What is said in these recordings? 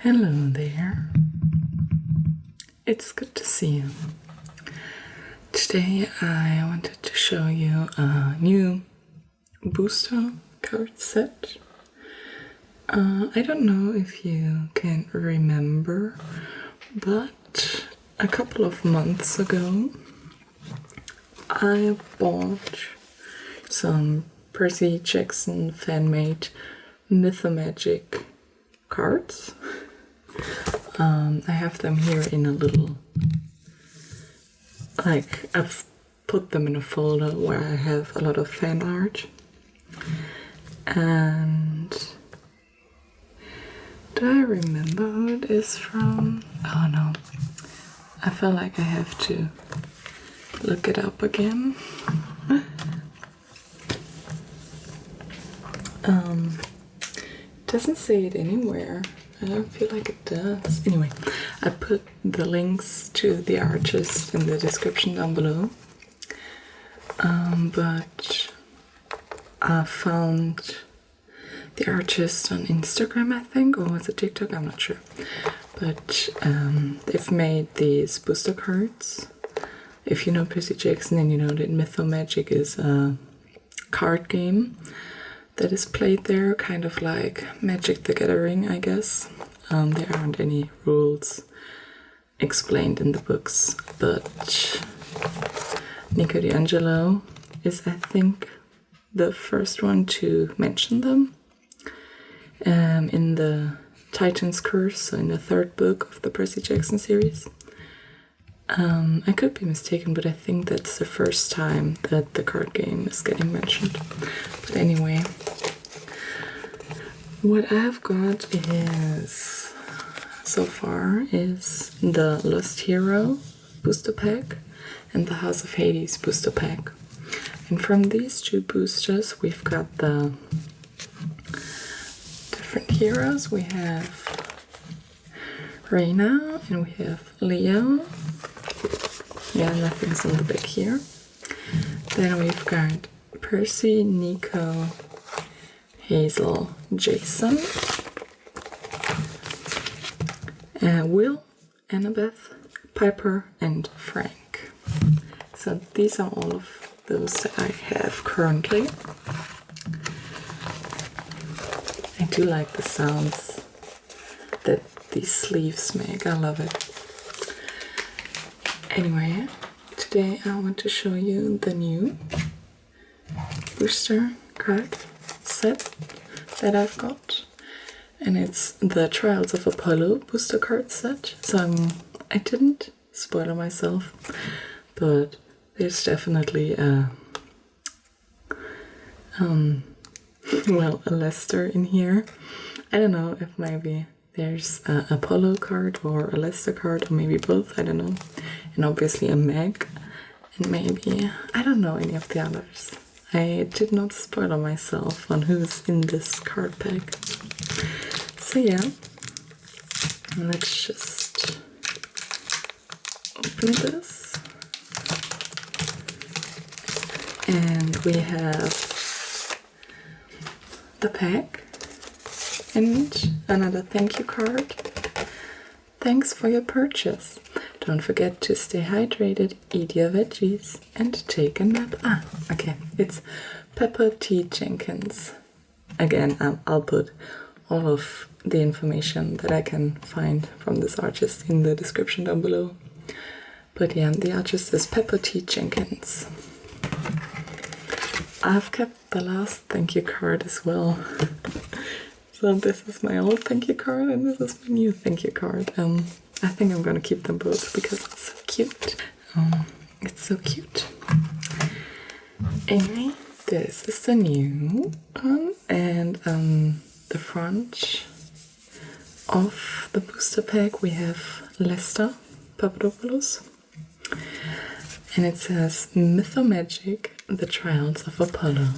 Hello there. It's good to see you. Today I wanted to show you a new booster card set. I don't know if you can remember, but a couple of months ago I bought some Percy Jackson fan-made Mythomagic cards. I have them here in a little, I've put them in a folder where I have a lot of fan art. And do I remember who it is from? Oh no, I feel like I have to look it up again. Doesn't say it anywhere. I don't feel like it does. Anyway, I put the links to the artist in the description down below. But I found the artist on Instagram, I think, or was it TikTok? I'm not sure. But they've made these booster cards. If you know Percy Jackson, then you know that Mythomagic is a card game that is played there, kind of like Magic the Gathering, I guess. There aren't any rules explained in the books, but Nico D'Angelo is, I think, the first one to mention them in the Titan's Curse, so in the third book of the Percy Jackson series. I could be mistaken, but I think that's the first time that the card game is getting mentioned. But anyway, what I've got is, so far, is the Lost Hero booster pack and the House of Hades booster pack. And from these two boosters, we've got the different heroes. We have Reina and we have Leo. Yeah, nothing's on the back here. Then we've got Percy, Nico, Hazel, Jason, Will, Annabeth, Piper, and Frank. So these are all of those that I have currently. I do like the sounds that these sleeves make. I love it. Anyway, today I want to show you the new booster card set that I've got, and it's the Trials of Apollo booster card set. So I didn't spoil myself, but there's definitely a Lester in here. I don't know if maybe there's a Apollo card or a Lester card, or maybe both, I don't know. And obviously a Meg, and maybe, I don't know any of the others. I did not spoil myself on who's in this card pack. So yeah, let's just open this. And we have the pack and another thank you card. Thanks for your purchase. Don't forget to stay hydrated, eat your veggies, and take a nap. Okay, it's Pepper T. Jenkins. Again, I'll put all of the information that I can find from this artist in the description down below. But yeah, the artist is Pepper T. Jenkins. I've kept the last thank you card as well. So this is my old thank you card and this is my new thank you card. I think I'm gonna keep them both because it's so cute. It's so cute. Anyway, this is the new one, and the front of the booster pack we have Lester Papadopoulos, and it says Mythomagic, the Trials of Apollo.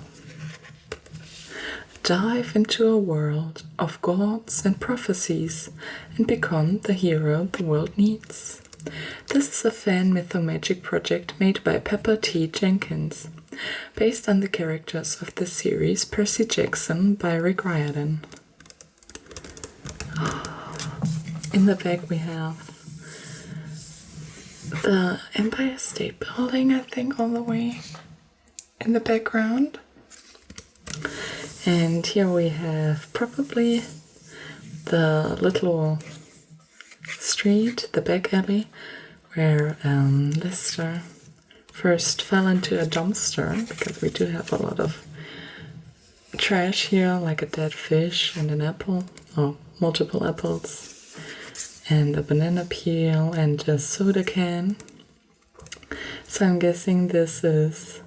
Dive into a world of gods and prophecies and become the hero the world needs. This is a fan Mythomagic project made by Pepper T. Jenkins, based on the characters of the series Percy Jackson by Rick Riordan. In the back we have the Empire State Building, I think, all the way in the background. And here we have probably the little street, the back alley, where Lister first fell into a dumpster, because we do have a lot of trash here, like a dead fish and an apple, or multiple apples, and a banana peel and a soda can. So I'm guessing this is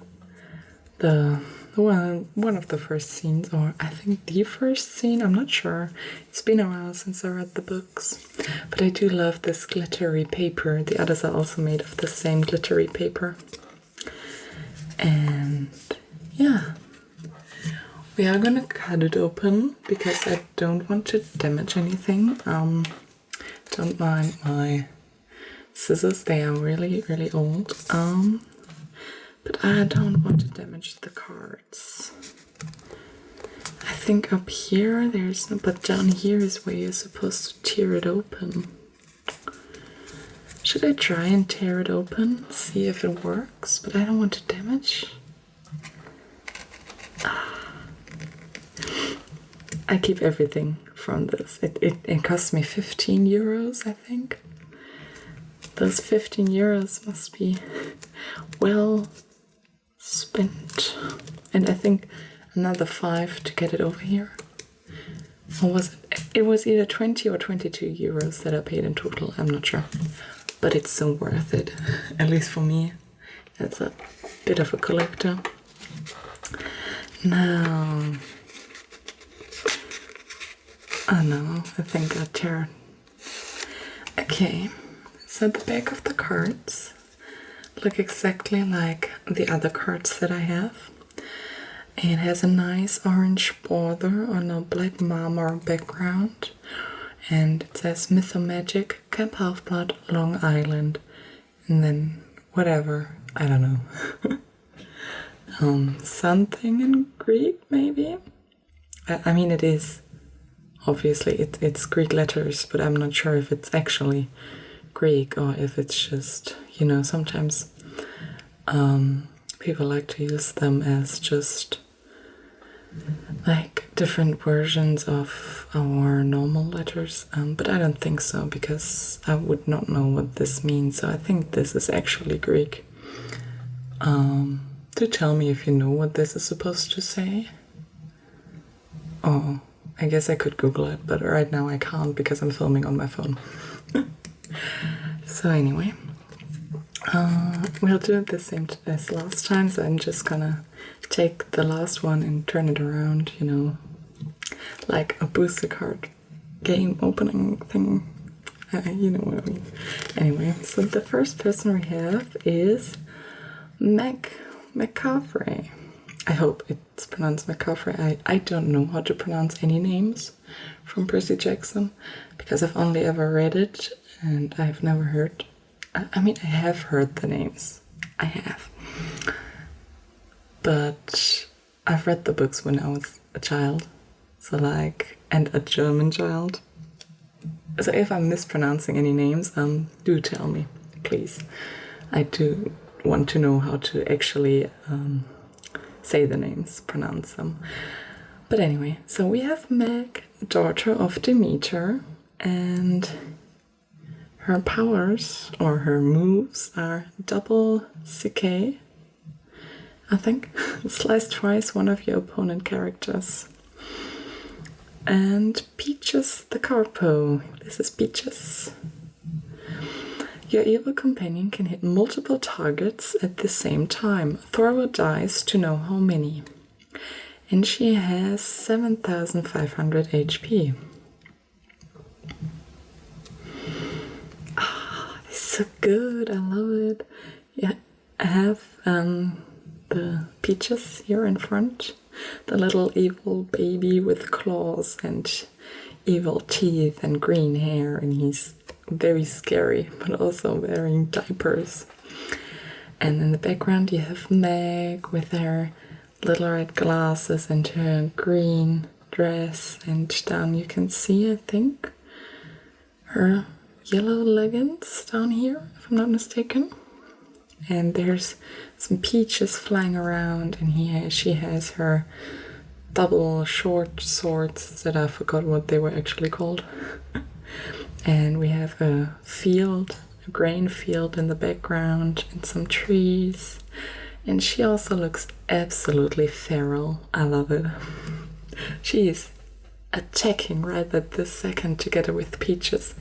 one of the first scenes, or I think the first scene, I'm not sure. It's been a while since I read the books, but I do love this glittery paper. The others are also made of the same glittery paper. And yeah, we are gonna cut it open because I don't want to damage anything. Don't mind my scissors, they are really, really old. But I don't want to damage the cards. I think up here there's no, but down here is where you're supposed to tear it open. Should I try and tear it open? See if it works, but I don't want to damage. I keep everything from this. It cost me 15 euros, I think. Those 15 euros must be well spent. And I think another 5 to get it over here. Or was it? It was either 20 or 22 euros that I paid in total. I'm not sure. But it's so worth it. At least for me. That's a bit of a collector. Now... oh no, I think I tear. Okay, so the back of the cards look exactly like the other cards that I have. It has a nice orange border on a black marmor background, and it says Mythomagic, Camp Half-Blood, Long Island, and then whatever, I don't know. Something in Greek, maybe? I mean, it is. Obviously, it's Greek letters, but I'm not sure if it's actually Greek or if it's just, you know, sometimes people like to use them as just like different versions of our normal letters, but I don't think so, because I would not know what this means, so I think this is actually Greek. Do tell me if you know what this is supposed to say. Oh, I guess I could Google it, but right now I can't because I'm filming on my phone. So anyway, we'll do it the same as last time, so I'm just gonna take the last one and turn it around, you know, like a booster card game opening thing. You know what I mean. Anyway, so the first person we have is Meg McCaffrey. I hope it's pronounced McCaffrey. I don't know how to pronounce any names from Percy Jackson because I've only ever read it and I've never heard. I mean, I have heard the names. I have. But I've read the books when I was a child. So like, and a German child. So if I'm mispronouncing any names, do tell me, please. I do want to know how to actually say the names, pronounce them. But anyway, so we have Meg, daughter of Demeter, and her powers, or her moves, are double CK, I think. Slice twice one of your opponent characters. And Peaches the Carpo. This is Peaches. Your evil companion can hit multiple targets at the same time. Throw a dice to know how many. And she has 7,500 HP. Ah, this is so good. I love it. Yeah, I have the Peaches here in front. The little evil baby with claws and evil teeth and green hair, and he's very scary, but also wearing diapers. And in the background you have Meg with her little red glasses and her green dress, and down you can see, I think, her yellow leggings down here, if I'm not mistaken. And there's some peaches flying around, and here she has her double short swords that I forgot what they were actually called. And we have a field, a grain field in the background, and some trees. And she also looks absolutely feral. I love it. She's attacking right at this second together with Peaches.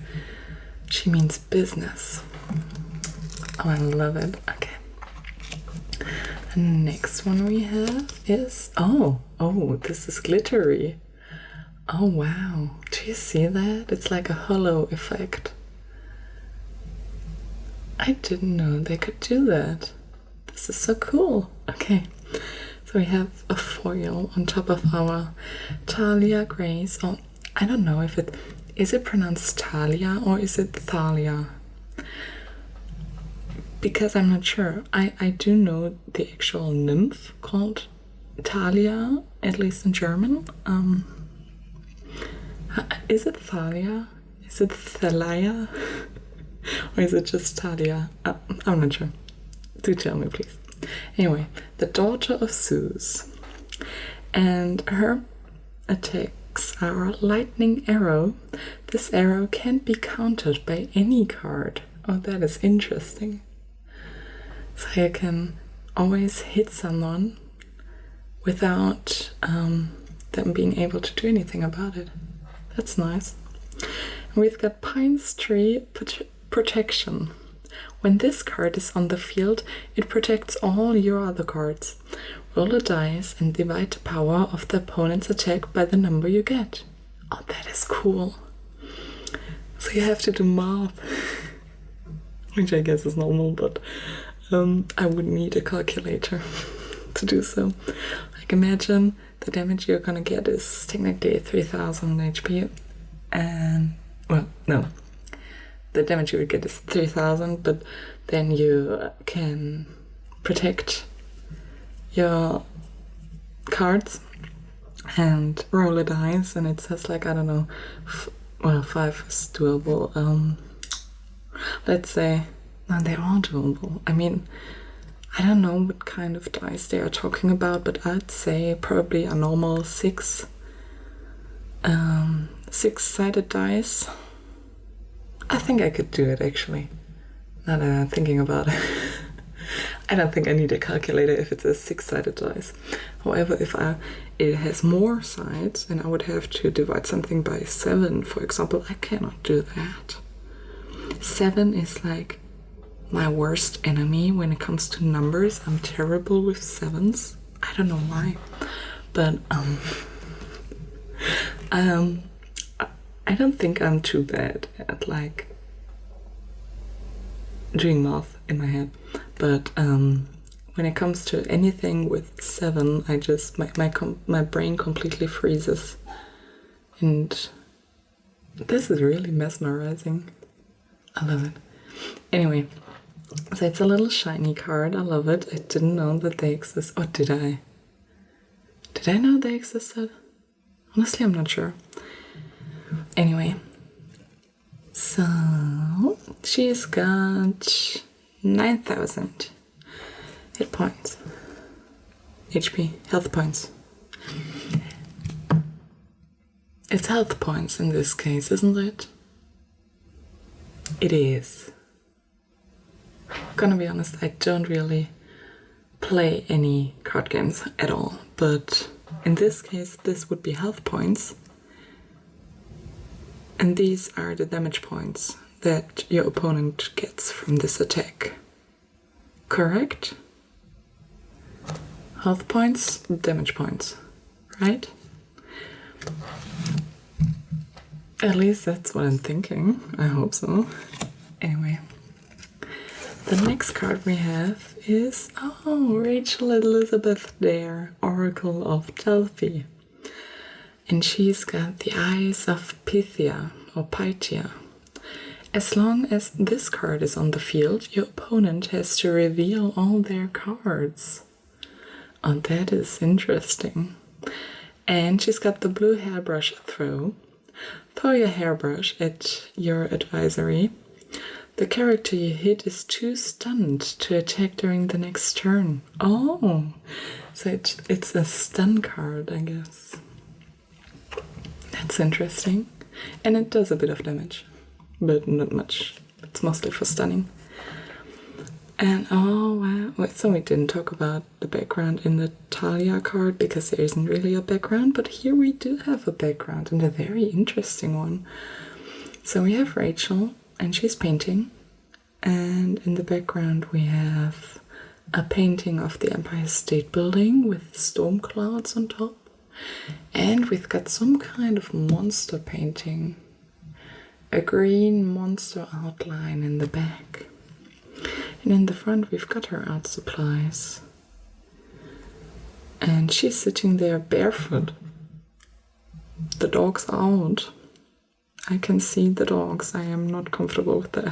She means business. Oh, I love it. Okay. The next one we have is... Oh, this is glittery. Oh, wow. Do you see that? It's like a hollow effect. I didn't know they could do that. This is so cool. Okay. So we have a foil on top of our Thalia Grace. Oh, I don't know if it... Is it pronounced Thalia or is it Thalia? Because I'm not sure. I do know the actual nymph called Thalia, at least in German. Is it Thalia? Is it Thalia? Or is it just Thalia? I'm not sure. Do tell me, please. Anyway, the daughter of Zeus. And her attacks are a lightning arrow. This arrow can't be countered by any card. Oh, that is interesting. So you can always hit someone without them being able to do anything about it. That's nice. And we've got Pine's Tree Protection. When this card is on the field, it protects all your other cards. Roll a dice and divide the power of the opponent's attack by the number you get. Oh, that is cool. So you have to do math. Which I guess is normal, but I would need a calculator to do so. Like, imagine the damage you're gonna get is technically 3000 HP, and well, no, the damage you would get is 3000, but then you can protect your cards and roll a dice, and it says, like, I don't know, well, 5 is doable. Let's say, no, they're all doable. I mean, I don't know what kind of dice they are talking about, but I'd say probably a normal six-sided dice. I think I could do it, actually, now that I'm thinking about it. I don't think I need a calculator if it's a 6-sided dice. However, if it has more sides and I would have to divide something by 7, for example, I cannot do that. 7 is like my worst enemy when it comes to numbers. I'm terrible with 7s. I don't know why, but I don't think I'm too bad at, like, doing math in my head. But when it comes to anything with 7, I just my brain completely freezes, and this is really mesmerizing. I love it. Anyway, so it's a little shiny card. I love it. I didn't know that they exist. Or did I? Did I know they existed? Honestly, I'm not sure. Anyway, so she's got 9,000 hit points. HP, health points. It's health points in this case, isn't it? It is. Gonna be honest, I don't really play any card games at all, but in this case, this would be health points. And these are the damage points that your opponent gets from this attack. Correct? Health points, damage points, right? At least that's what I'm thinking. I hope so. Anyway, the next card we have is, Rachel Elizabeth Dare, Oracle of Delphi. And she's got the Eyes of Pythia, or Pythia. As long as this card is on the field, your opponent has to reveal all their cards. Oh, that is interesting. And she's got the blue hairbrush throw. Throw your hairbrush at your advisory. The character you hit is too stunned to attack during the next turn. Oh, so it's a stun card, I guess. That's interesting. And it does a bit of damage, but not much. It's mostly for stunning. And oh wow, so we didn't talk about the background in the Thalia card because there isn't really a background, but here we do have a background and a very interesting one. So we have Rachel and she's painting, and in the background we have a painting of the Empire State Building with storm clouds on top, and we've got some kind of monster painting, a green monster outline in the back. And in the front we've got her art supplies. And she's sitting there barefoot. The dog's out. I can see the dogs. I am not comfortable with that.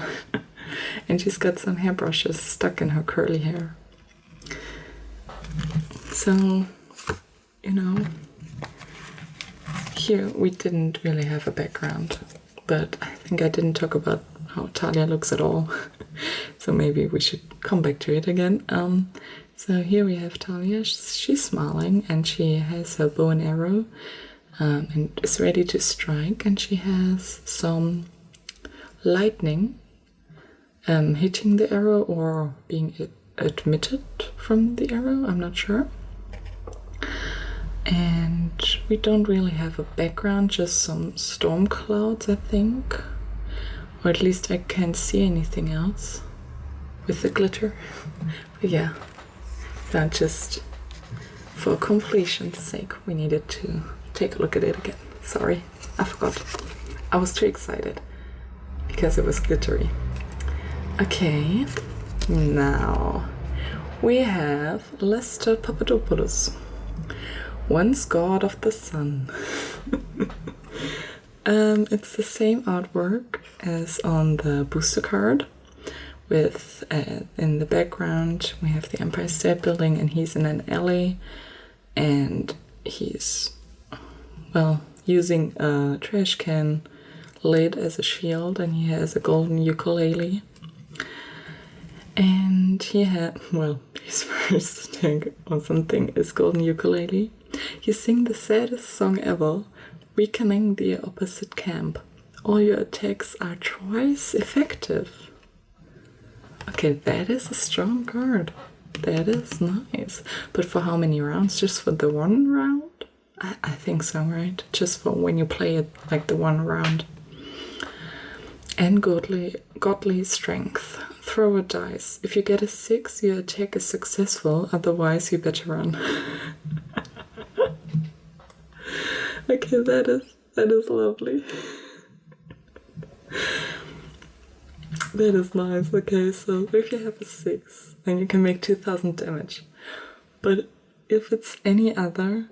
And she's got some hairbrushes stuck in her curly hair. So, you know, here we didn't really have a background. But I think I didn't talk about how Thalia looks at all. So maybe we should come back to it again. So here we have Thalia. She's smiling and she has her bow and arrow and is ready to strike. And she has some lightning hitting the arrow or being emitted from the arrow. I'm not sure. And we don't really have a background, just some storm clouds, I think. Or at least I can't see anything else with the glitter. But yeah, so just for completion's sake, we needed to take a look at it again. Sorry, I forgot. I was too excited because it was glittery. Okay, now we have Lester Papadopoulos, once god of the sun. It's the same artwork as on the booster card, with in the background we have the Empire State Building and he's in an alley and he's, well, using a trash can lid as a shield, and he has a golden ukulele. And he had, well, his first attack or something is golden ukulele. You sing the saddest song ever, weakening the opposite camp. All your attacks are twice effective. Okay, that is a strong card. That is nice. But for how many rounds? Just for the one round? I think so, right? Just for when you play it, like the one round. And godly strength. Throw a dice. If you get a 6, your attack is successful. Otherwise, you better run. Okay, that is lovely. That is nice. Okay, so if you have a 6, then you can make 2000 damage. But if it's any other,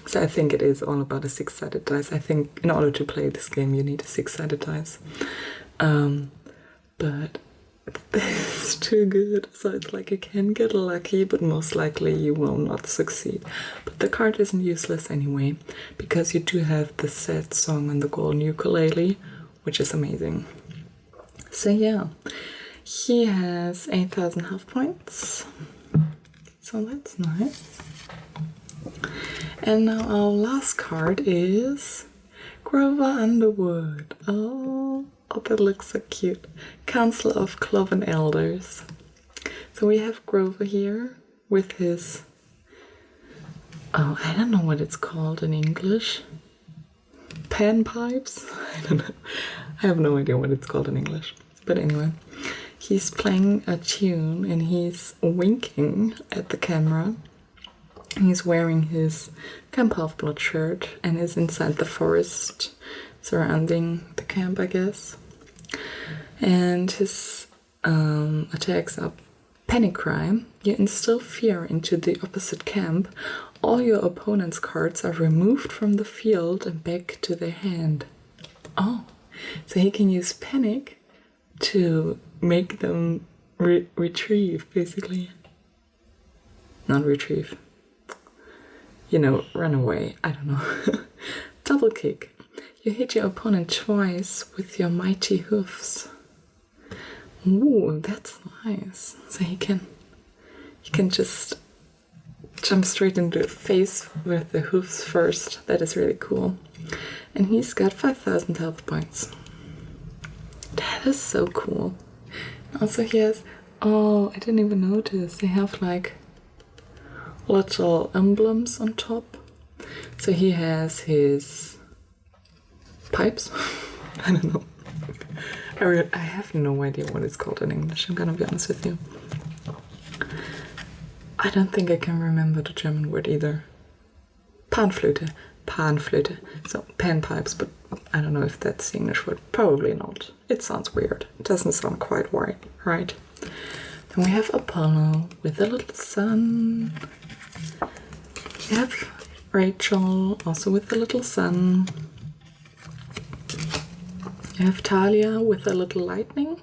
so I think it is all about a 6-sided dice. I think in order to play this game, you need a 6-sided dice. But it's too good. So it's like you can get lucky, but most likely you will not succeed. But the card isn't useless anyway, because you do have the sad song and the golden ukulele, which is amazing. So yeah, he has 8,000 health points. So that's nice. And now our last card is Grover Underwood. Oh, that looks so cute. Council of Cloven Elders. So we have Grover here with his, oh, I don't know what it's called in English. Panpipes? I don't know. I have no idea what it's called in English. But anyway, he's playing a tune and he's winking at the camera. He's wearing his Camp Half-Blood shirt and is inside the forest surrounding the camp, I guess. And his attacks are Panic Cry. You instill fear into the opposite camp. All your opponent's cards are removed from the field and back to their hand. Oh, so he can use Panic to make them retrieve, basically. Not retrieve. You know, run away. I don't know. Double kick. You hit your opponent twice with your mighty hoofs. Ooh, that's nice. So he can just jump straight into the face with the hoofs first. That is really cool. And he's got 5,000 health points. That is so cool. Also he has, oh, I didn't even notice, they have like little emblems on top. So he has his pipes. I don't know. I have no idea what it's called in English, I'm gonna be honest with you. I don't think I can remember the German word either. Panflöte. Panflöte. So, panpipes, but I don't know if that's the English word. Probably not. It sounds weird. It doesn't sound quite right. Then we have Apollo with a little sun. We have Rachel, also with a little sun. You have Thalia with a little lightning.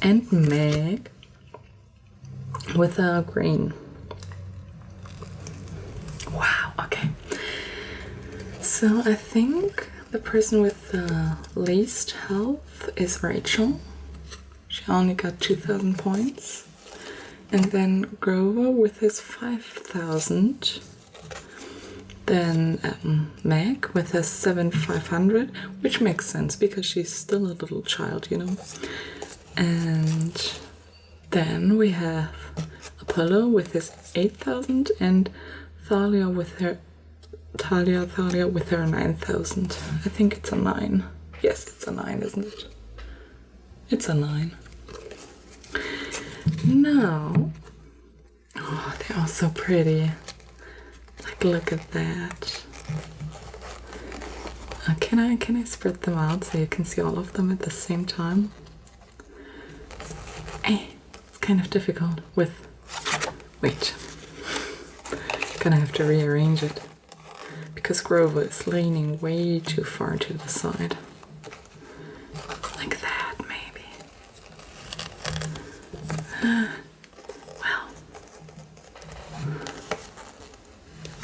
And Meg with a green. Wow, okay. So I think the person with the least health is Rachel. She only got 2,000 points. And then Grover with his 5,000. Then Meg with her 7,500, which makes sense because she's still a little child, you know. And then we have Apollo with his 8,000 and Thalia with her 9,000. I think it's a 9. Yes, it's a 9, isn't it? It's a 9. Now, oh, they are so pretty. Like, look at that. Can I spread them out so you can see all of them at the same time? It's kind of difficult with... Wait. Gonna have to rearrange it. Because Grover is leaning way too far to the side. Like that, maybe. Well.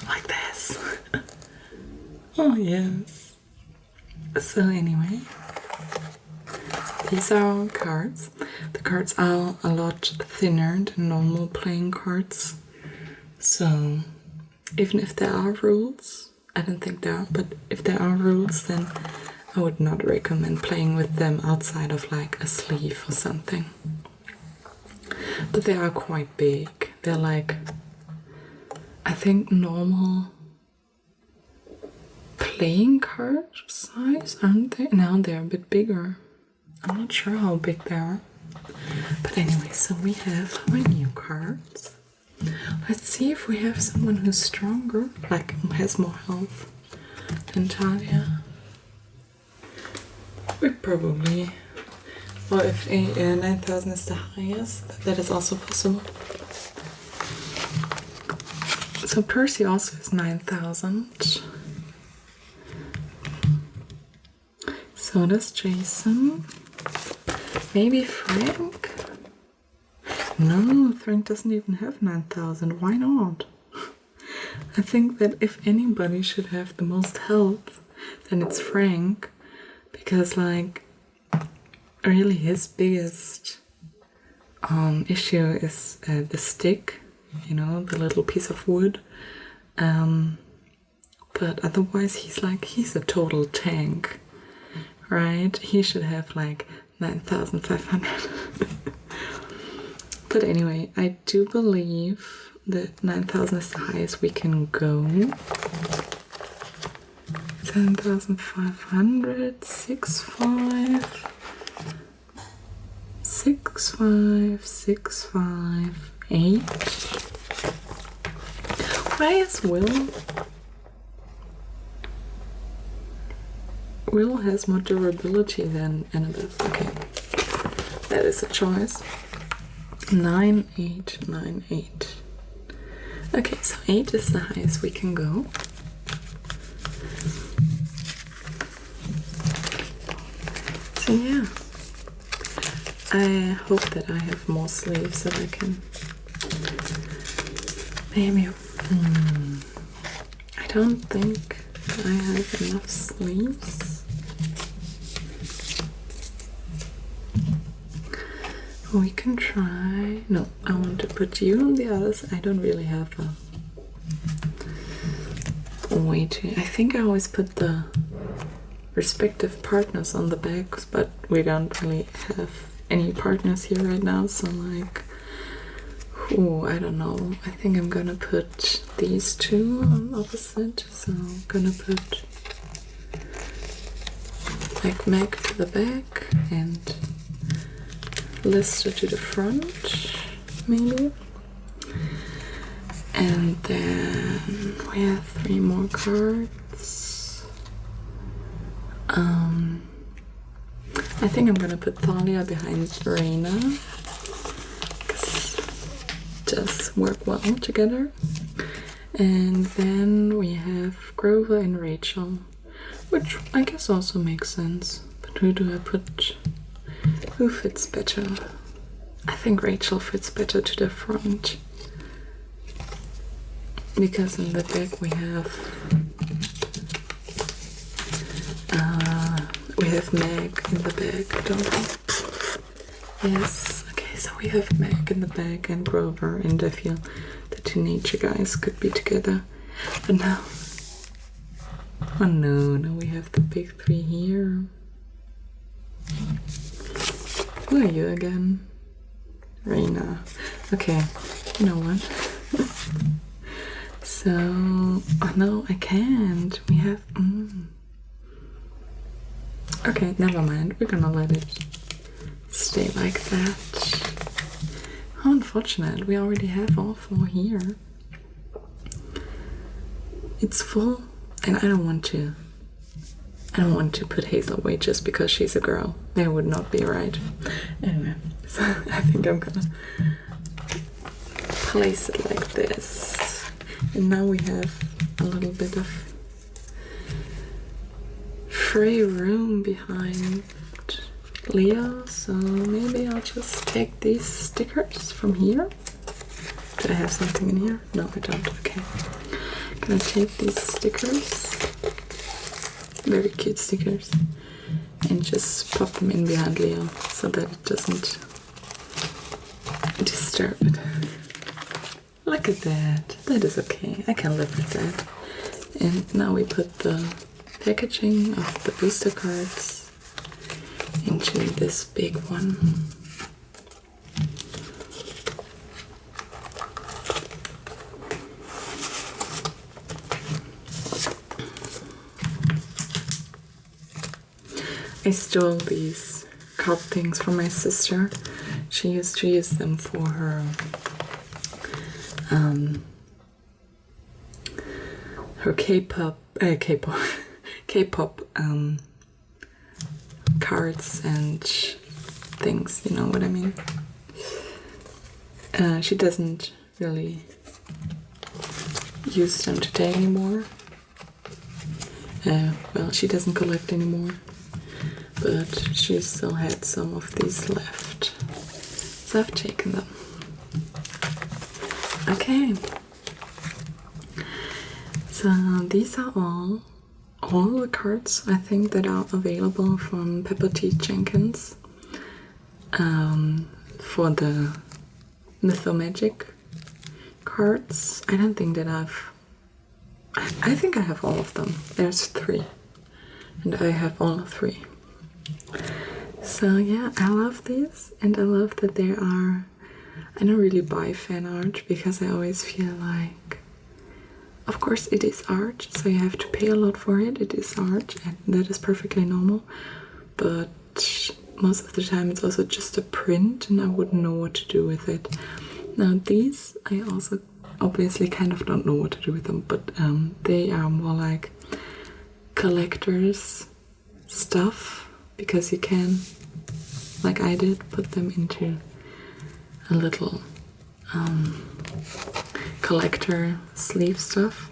Like this. Oh, yes. So anyway, these are our cards. The cards are a lot thinner than normal playing cards. So even if there are rules, I don't think there are, but if there are rules, then I would not recommend playing with them outside of like a sleeve or something. But they are quite big. They're like, I think, normal playing card size, aren't they? Now they're a bit bigger. I'm not sure how big they are. But anyway, so we have our new cards. Let's see if we have someone who's stronger, like who has more health than Thalia. We probably, or if 9,000 is the highest, that is also possible. So Percy also has 9,000. So does Jason. Maybe Frank? No, Frank doesn't even have 9,000. Why not? I think that if anybody should have the most health, then it's Frank. Because, like, really his biggest issue is the stick, you know, the little piece of wood. But otherwise he's a total tank, right? He should have like 9,500. But anyway, I do believe that 9,000 is the highest we can go. 7,500, 6,500, 6,500, 6,500, 8,000. Why is Will? Will has more durability than Annabeth. Okay, that is a choice. 9, 8, 9, 8. Okay, so 8 is the highest we can go. So yeah, I hope that I have more sleeves that I can maybe. I don't think I have enough sleeves. We can try. No, I want to put you on the others. I don't really have a way to. I think I always put the respective partners on the backs, but we don't really have any partners here right now, so like, oh, I don't know. I think I'm gonna put these two on opposite, so I'm gonna put like Meg to the back and Lister to the front, maybe. And then we have 3 more cards. I think I'm gonna put Thalia behind Reina, because just work well together. And then we have Grover and Rachel, which I guess also makes sense. But who do I put? Who fits better? I think Rachel fits better to the front, because in the back we have Meg in the back, don't we? Yes. Okay, so we have Meg in the back and Grover, and I feel the two nature guys could be together. But now, oh no, now we have the big 3 here. Who are you again? Reina. Okay, you know what? So, oh no, I can't. We have, Okay, never mind. We're gonna let it stay like that. How unfortunate. We already have all 4 here. It's full, and I don't want to put Hazel away just because she's a girl. That would not be right. Anyway, so I think I'm gonna place it like this. And now we have a little bit of free room behind Leo, so maybe I'll just take these stickers from here. Do I have something in here? No, I don't. Okay. Gonna take these stickers, very cute stickers, and just pop them in behind Leo so that it doesn't disturb it. Look at that. That is okay. I can live with that. And now we put the packaging of the booster cards into this big one. I stole these card things from my sister. She used to use them for her her K-pop cards and things, you know what I mean? She doesn't really use them today anymore. Well, she doesn't collect anymore, but she still had some of these left, so I've taken them. Okay, so these are all the cards I think that are available from Pepper T. Jenkins for the Mythomagic cards. I don't think that I think I have all of them. There's 3 and I have all 3. So yeah, I love these, and I love that there are, I don't really buy fan art because I always feel like, of course it is art, so you have to pay a lot for it. It is art, and that is perfectly normal, but most of the time it's also just a print and I wouldn't know what to do with it. Now these, I also obviously kind of don't know what to do with them, but they are more like collector's stuff, because you can, like I did, put them into a little collector sleeve stuff.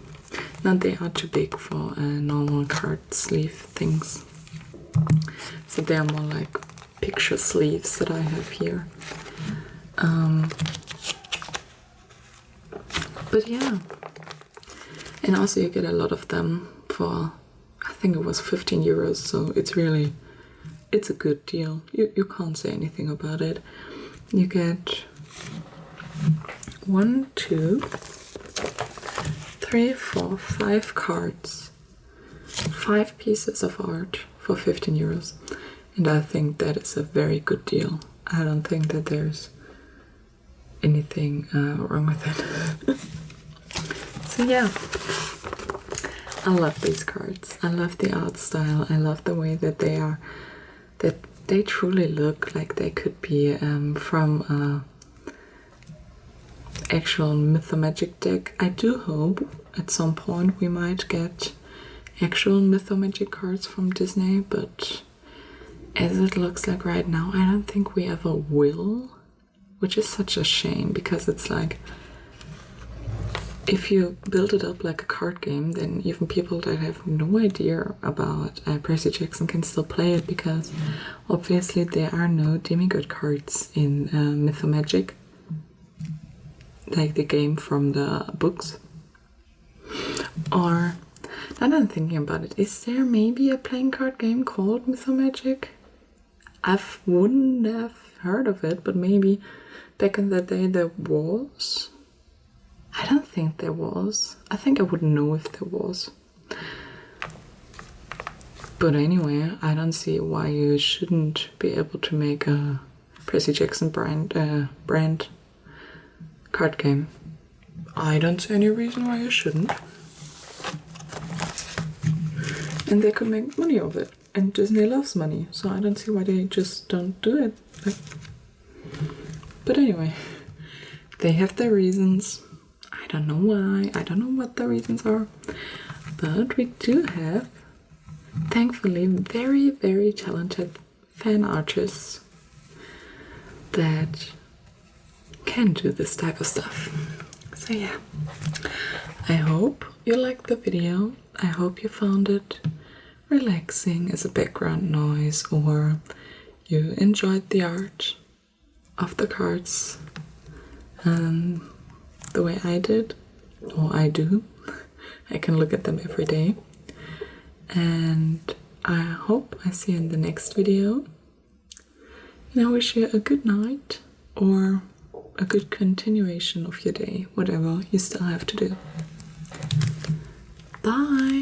Now they are too big for normal card sleeve things, so they are more like picture sleeves that I have here. But yeah, and also you get a lot of them for, I think it was 15 euros, so it's a good deal. You can't say anything about it. You get 1, 2, 3, 4, 5 cards, 5 pieces of art for 15 euros. And I think that is a very good deal. I don't think that there's anything wrong with it. So yeah, I love these cards. I love the art style. I love the way that they are, that they truly look like they could be from actual Mythomagic deck. I do hope at some point we might get actual Mythomagic cards from Disney, but as it looks like right now, I don't think we ever will, which is such a shame, because it's like, if you build it up like a card game, then even people that have no idea about Percy Jackson can still play it, because obviously there are no demigod cards in Mythomagic, like the game from the books. Or, now that I'm thinking about it, is there maybe a playing card game called Mythomagic? I wouldn't have heard of it, but maybe back in the day there was. I don't think there was. I think I wouldn't know if there was. But anyway, I don't see why you shouldn't be able to make a Percy Jackson brand card game. I don't see any reason why you shouldn't. And they could make money of it. And Disney loves money, so I don't see why they just don't do it. But anyway, they have their reasons. I don't know why. I don't know what the reasons are. But we do have, thankfully, very, very talented fan artists that can do this type of stuff. So yeah, I hope you liked the video. I hope you found it relaxing as a background noise, or you enjoyed the art of the cards the way I did, or I do. I can look at them every day. And I hope I see you in the next video. And I wish you a good night, or a good continuation of your day, whatever you still have to do. Bye!